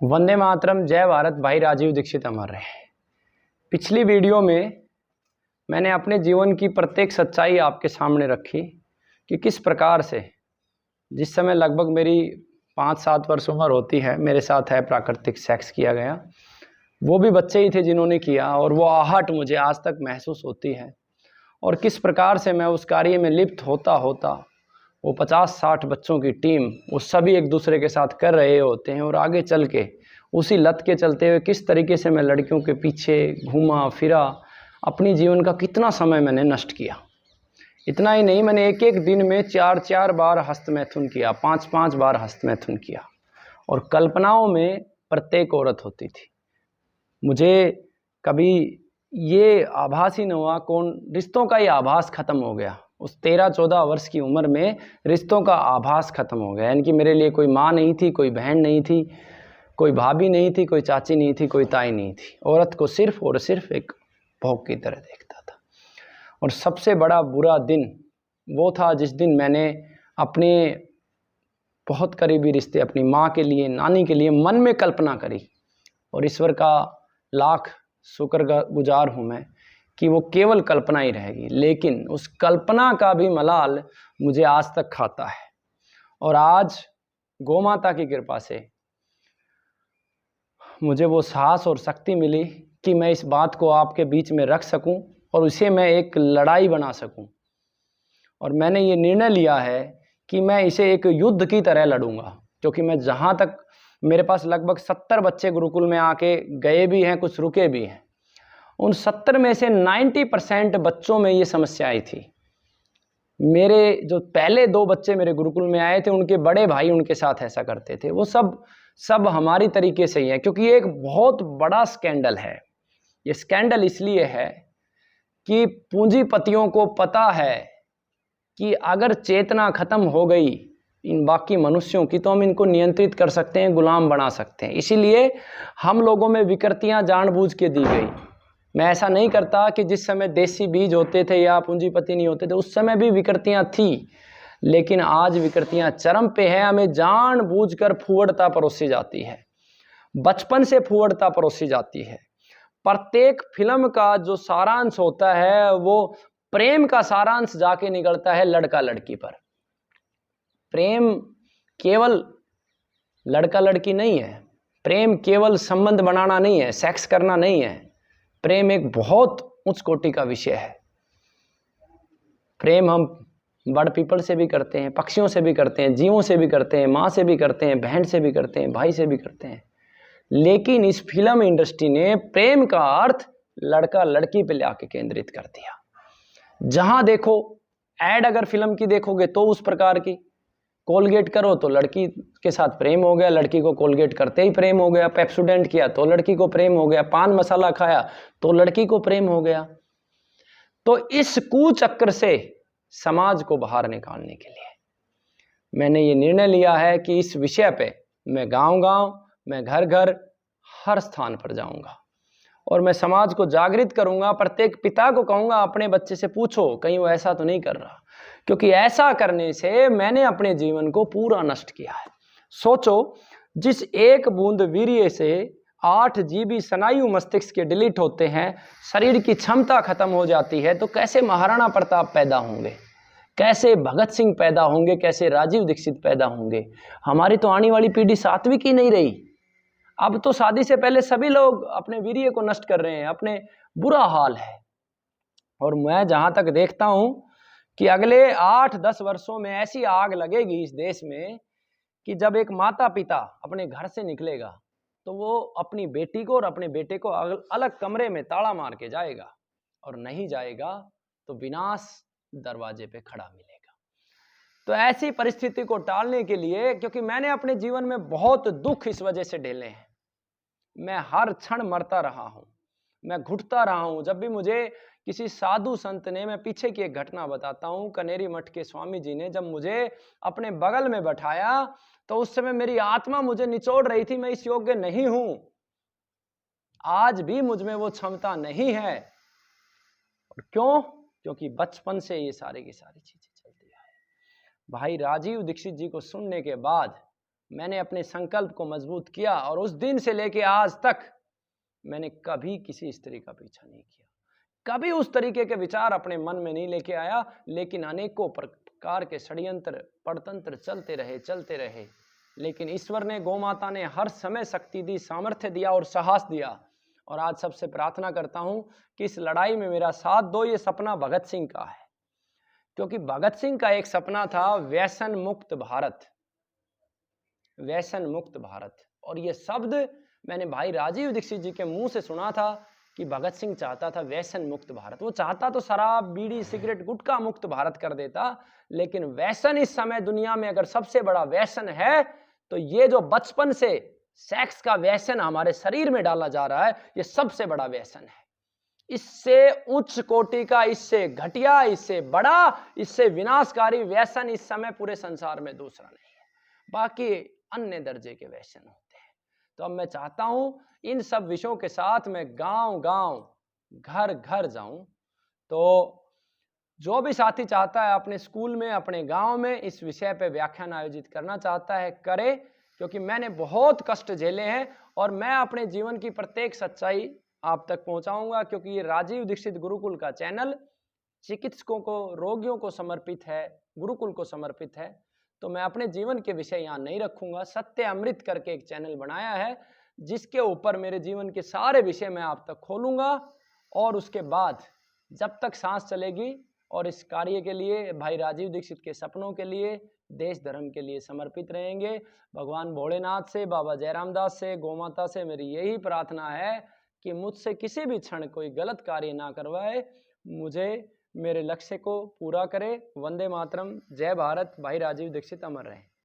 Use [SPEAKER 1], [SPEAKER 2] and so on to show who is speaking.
[SPEAKER 1] वंदे मातरम, जय भारत। भाई राजीव दीक्षित अमर रहे। पिछली वीडियो में मैंने अपने जीवन की प्रत्येक सच्चाई आपके सामने रखी कि किस प्रकार से जिस समय लगभग मेरी 5-7 वर्ष उम्र होती है, मेरे साथ है प्राकृतिक सेक्स किया गया। वो भी बच्चे ही थे जिन्होंने किया, और वो आहट मुझे आज तक महसूस होती है। और किस प्रकार से मैं उस कार्य में लिप्त होता होता वो 50-60 बच्चों की टीम, वो सभी एक दूसरे के साथ कर रहे होते हैं, और आगे चल के उसी लत के चलते हुए किस तरीके से मैं लड़कियों के पीछे घूमा फिरा, अपनी जीवन का कितना समय मैंने नष्ट किया। इतना ही नहीं, मैंने एक एक दिन में 4-4 बार हस्तमैथुन किया, 5-5 बार हस्तमैथुन किया, और कल्पनाओं में प्रत्येक औरत होती थी। मुझे कभी ये आभास ही न हुआ, कौन रिश्तों का ये आभास खत्म हो गया। उस 13-14 वर्ष की उम्र में रिश्तों का आभास खत्म हो गया। यानी कि मेरे लिए कोई माँ नहीं थी, कोई बहन नहीं थी, कोई भाभी नहीं थी, कोई चाची नहीं थी, कोई ताई नहीं थी। औरत को सिर्फ और सिर्फ एक भोग की तरह देखता था। और सबसे बड़ा बुरा दिन वो था जिस दिन मैंने अपने बहुत करीबी रिश्ते, अपनी माँ के लिए, नानी के लिए मन में कल्पना करी। और ईश्वर का लाख शुक्रगुजार हूँ मैं कि वो केवल कल्पना ही रहेगी, लेकिन उस कल्पना का भी मलाल मुझे आज तक खाता है। और आज गौ माता की कृपा से मुझे वो साहस और शक्ति मिली कि मैं इस बात को आपके बीच में रख सकूं और उसे मैं एक लड़ाई बना सकूं। और मैंने ये निर्णय लिया है कि मैं इसे एक युद्ध की तरह लड़ूंगा, क्योंकि मैं जहाँ तक, मेरे पास लगभग 70 बच्चे गुरुकुल में आके गए भी हैं, कुछ रुके भी हैं। उन 70 में से 90% बच्चों में ये समस्या आई थी। मेरे जो पहले 2 बच्चे मेरे गुरुकुल में आए थे, उनके बड़े भाई उनके साथ ऐसा करते थे। वो सब हमारी तरीके से ही है, क्योंकि ये एक बहुत बड़ा स्कैंडल है। ये स्कैंडल इसलिए है कि पूंजीपतियों को पता है कि अगर चेतना खत्म हो गई इन बाकी मनुष्यों की, तो हम इनको नियंत्रित कर सकते हैं, गुलाम बना सकते हैं। इसीलिए हम लोगों में विकृतियां जानबूझ के दी गई। मैं ऐसा नहीं करता कि जिस समय देसी बीज होते थे या पूंजीपति नहीं होते थे, उस समय भी विकृतियां थी, लेकिन आज विकृतियां चरम पे है। हमें जानबूझकर फुहड़ता परोसी जाती है, बचपन से फुहड़ता परोसी जाती है। प्रत्येक फिल्म का जो सारांश होता है, वो प्रेम का सारांश जाके निकलता है लड़का लड़की पर। प्रेम केवल लड़का लड़की नहीं है, प्रेम केवल संबंध बनाना नहीं है, सेक्स करना नहीं है। प्रेम एक बहुत उच्च कोटि का विषय है। प्रेम हम बड़ पीपल से भी करते हैं, पक्षियों से भी करते हैं, जीवों से भी करते हैं, माँ से भी करते हैं, बहन से भी करते हैं, भाई से भी करते हैं। लेकिन इस फिल्म इंडस्ट्री ने प्रेम का अर्थ लड़का लड़की पे लाके केंद्रित कर दिया। जहां देखो ऐड, अगर फिल्म की देखोगे तो उस प्रकार की, कोलगेट करो तो लड़की के साथ प्रेम हो गया, लड़की को कोलगेट करते ही प्रेम हो गया। पेप्सोडेंट किया तो लड़की को प्रेम हो गया, पान मसाला खाया तो लड़की को प्रेम हो गया। तो इस कुचक्र से समाज को बाहर निकालने के लिए मैंने ये निर्णय लिया है कि इस विषय पे मैं गांव-गांव, मैं घर-घर, हर स्थान पर जाऊंगा और मैं समाज को जागृत करूंगा। प्रत्येक पिता को कहूंगा, अपने बच्चे से पूछो कहीं वो ऐसा तो नहीं कर रहा, क्योंकि ऐसा करने से मैंने अपने जीवन को पूरा नष्ट किया है। सोचो, जिस एक बूंद वीर्य से 8 जीबी स्नायु मस्तिष्क के डिलीट होते हैं, शरीर की क्षमता खत्म हो जाती है, तो कैसे महाराणा प्रताप पैदा होंगे, कैसे भगत सिंह पैदा होंगे, कैसे राजीव दीक्षित पैदा होंगे। हमारी तो आने वाली पीढ़ी सात्विक ही नहीं रही। अब तो शादी से पहले सभी लोग अपने वीर्य को नष्ट कर रहे हैं, अपने बुरा हाल है। और मैं जहां तक देखता हूं कि अगले 8-10 वर्षों में ऐसी आग लगेगी इस देश में कि जब एक माता पिता अपने घर से निकलेगा तो वो अपनी बेटी को और अपने बेटे को अलग कमरे में ताला मार के जाएगा, और नहीं जाएगा तो विनाश दरवाजे पे खड़ा मिलेगा। तो ऐसी परिस्थिति को टालने के लिए, क्योंकि मैंने अपने जीवन में बहुत दुख इस वजह से झेले हैं, मैं हर क्षण मरता रहा हूं, मैं घुटता रहा हूं। जब भी मुझे किसी साधु संत ने, मैं पीछे की एक घटना बताता हूं, कनेरी मठ के स्वामी जी ने जब मुझे अपने बगल में बैठाया, तो उस समय मेरी आत्मा मुझे निचोड़ रही थी, मैं इस योग्य नहीं हूं। आज भी मुझ में वो क्षमता नहीं है। और क्यों? क्योंकि बचपन से ये सारी की सारी चीजें चलती है। भाई राजीव दीक्षित जी को सुनने के बाद मैंने अपने संकल्प को मजबूत किया और उस दिन से लेके आज तक मैंने कभी किसी स्त्री का पीछा नहीं किया, कभी उस तरीके के विचार अपने मन में नहीं लेके आया। लेकिन अनेकों प्रकार के षड्यंत्र पड़तंत्र चलते रहे, लेकिन ईश्वर ने, गौ माता ने हर समय शक्ति दी, सामर्थ्य दिया और साहस दिया। और आज सबसे प्रार्थना करता हूं कि इस लड़ाई में मेरा साथ दो। ये सपना भगत सिंह का है, क्योंकि भगत सिंह का एक सपना था व्यसन मुक्त भारत, व्यसन मुक्त भारत। और ये शब्द मैंने भाई राजीव दीक्षित जी के मुंह से सुना था कि भगत सिंह चाहता था व्यसन मुक्त भारत। वो चाहता तो शराब, बीड़ी, सिगरेट, गुटखा मुक्त भारत कर देता, लेकिन व्यसन इस समय दुनिया में अगर सबसे बड़ा व्यसन है तो ये जो बचपन से सेक्स का व्यसन हमारे शरीर में डाला जा रहा है, ये सबसे बड़ा व्यसन है। इससे उच्च कोटि का, इससे घटिया, इससे बड़ा, इससे विनाशकारी व्यसन इस समय पूरे संसार में दूसरा नहीं है। बाकी अन्य दर्जे के व्यसन होते हैं। तो अब मैं चाहता हूं इन सब विषयों के साथ मैं गांव-गांव, घर-घर जाऊं। तो जो भी साथी चाहता है अपने स्कूल में, अपने गांव में इस विषय पे व्याख्यान आयोजित करना चाहता है, करे, क्योंकि मैंने बहुत कष्ट झेले हैं और मैं अपने जीवन की प्रत्येक सच्चाई आप तक पहुंचाऊंगा। क्योंकि ये राजीव दीक्षित गुरुकुल का चैनल चिकित्सकों को, रोगियों को समर्पित है, गुरुकुल को समर्पित है। तो मैं अपने जीवन के विषय यहाँ नहीं रखूंगा। सत्य अमृत करके एक चैनल बनाया है जिसके ऊपर मेरे जीवन के सारे विषय मैं आप तक खोलूंगा। और उसके बाद जब तक सांस चलेगी और इस कार्य के लिए, भाई राजीव दीक्षित के सपनों के लिए, देश धर्म के लिए समर्पित रहेंगे। भगवान भोलेनाथ से, बाबा जयराम दास से, गौ माता से मेरी यही प्रार्थना है कि मुझसे किसी भी क्षण कोई गलत कार्य ना करवाए, मुझे मेरे लक्ष्य को पूरा करे। वंदे मातरम, जय भारत। भाई राजीव दीक्षित अमर रहे।